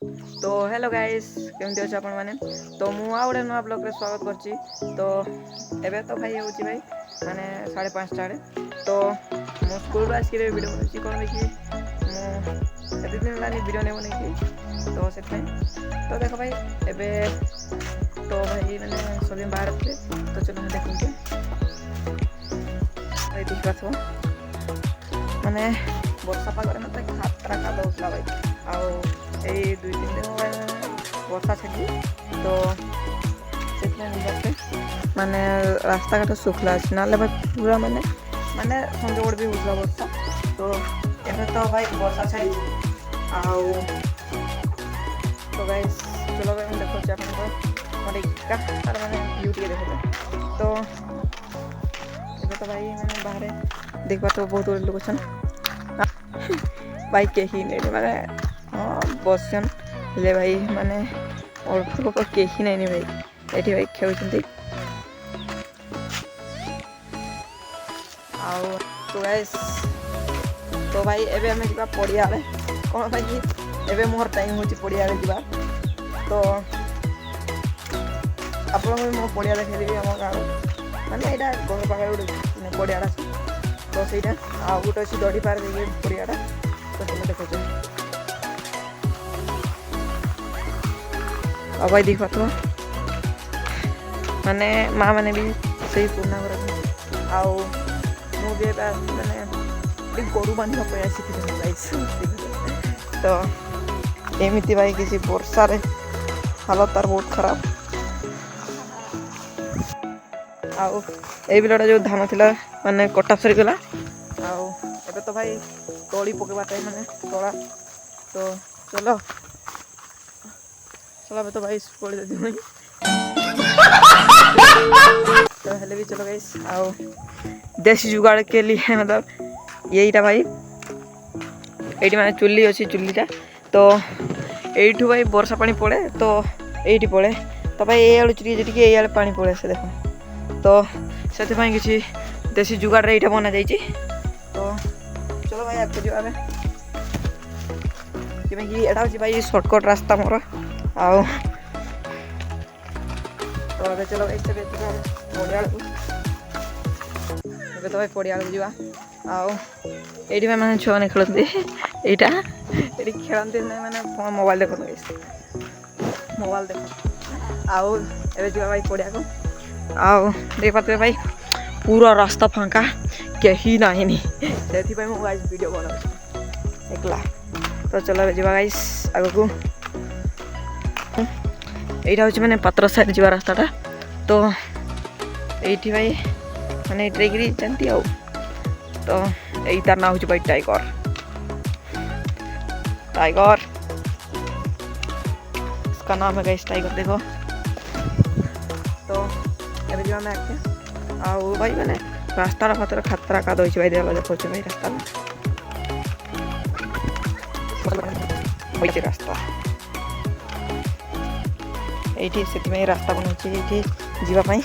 तो hello guys केमती अच्छे आपण मैंने तो मुझे गोटे नुआ ब्लॉग रे स्वागत करची। तो एबे तो भाई हो भाई माने 5:30 आड़े तो मो स्कूल आसिक वीडियो बनाऊँगी कौन देखिए मुझे दिन है वीडियो नहीं बन तो से तो देख भाई एबे तो भाई मैंने सभी बाहर थे तो चलो मैं देखूँ भाई देख पाथ माने वर्षा पागे मतलब खातरा का दौला भाई आओ ये 2-3 दिन वर्षा छाड़ी तो माने रास्ता घाट सुखला अच्छे ना भाई पूरा माने माने संजोड़ भी होगा वर्षा तो ये तो भाई वर्षा छाड़ी आओ तो गाइस चलो भाई मैं देखो आप माने व्यू टे देखो तो ये तो भाई मैंने बाहर देखा तो बहुत गुड़े लोग भाई कहीं नहीं माने हाँ बसन ले भाई माने अल्प कहीं नहीं भाई ये भाई खेल तो गाइस तो भाई एबे हमें जा पड़िया कौन भाई एबे मोर टाइम हो पड़िया जा तो आप मो पड़िया देखेदेवी आम गाँव माने यहाँ घर पाखे गोटे पड़ियाटा तो सहीटा आ गोटे अच्छी दड़ी पार पड़ियाटा तो तुम देखो और भाई देख पाथ माने माँ मैंने भी सही पुराना घर आउ भी मैंने गरु बांधा पे तो एमती भाई किसी वर्षा रे हालत तार बहुत खराब आउ ए बिलटा जो धान थिला माने कटा सरी गला आउ एबे तो भाई तोड़ी पकेबा टाइम माने तोड़ा तो चलो चलो तो भाई स्कूल दे दूँ तो हेले भी चलो गाइस आओ देसी जुगाड़ के लिए मतलब यही था भाई ये माने चुल्ली अच्छी चुल्लीटा तो यू भाई वर्षा पानी पड़े तो ये पड़े तो भाई ये आड़ू चुरी ये पानी पड़े से देखो तो से किसी देसी जुगाड़ ये बना जाइए तो चलो भाई आपको जो कि एटा हूँ भाई सर्टकट रास्ता मोर आओ तो अबे चलो भाई से पड़िया तो भाई पड़िया जा आओ ये मैंने छुआ मैंने खेलते यहाँ ये खेलते मैंने मोबाइल देख मोबाइल देख आओ ए जा भाई पड़िया को आओ देख पाते भाई पूरा रास्ता फाँका कहीं ना ही से मुझे वीडियो बना एकला तो चलो जा गाइस आग को यहाँ हूँ मैंने पात्र साइड जा रास्ताटा तो ये भाई मैंने ट्रेगिरी जानती आओ तो यही तार ना हूँ भाई टाइगर टाइगर इसका नाम है गाइस टाइगर देखो तो ये जो मैं आके आओ भाई मैंने रास्ता फातर खतरा का दो भाई देख देखो भाई रास्ता वही रास्ता ये से रास्ता बनाऊँ ये जीवाई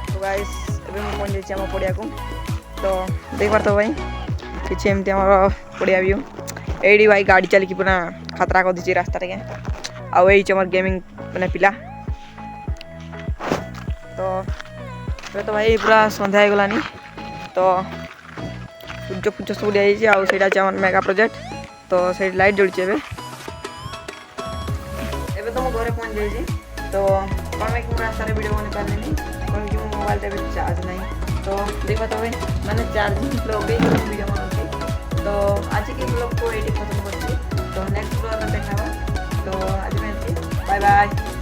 तो गाइस एबे मैं पहुंच जाइए आम पड़िया को तो देख पार भाई किसी एमती आम पड़िया व्यू ये भाई गाड़ी चलिकी पूरा खतरा कर दी रास्ता टे आउ गेमिंग मैंने पिला तो भाई पूरा सन्ध्या हो गलानी तो सूर्य पूज सब दिखाई आम मेगा प्रोजेक्ट तो से लाइट जोड़ी एबे तो मो घरे पहुंच जाइए तो कौन मैं कि रास्तार वीडियो बना पारे कौन कि मो मोबाइल चार्ज नहीं तो देखा तो भाई मैंने चार्जिंग ब्लॉग वीडियो बनाऊँगी तो आज के ब्लॉग को ये खत्म करती तो नेक्स्ट ब्लॉग में देखा तो आज मैं बाय बाय।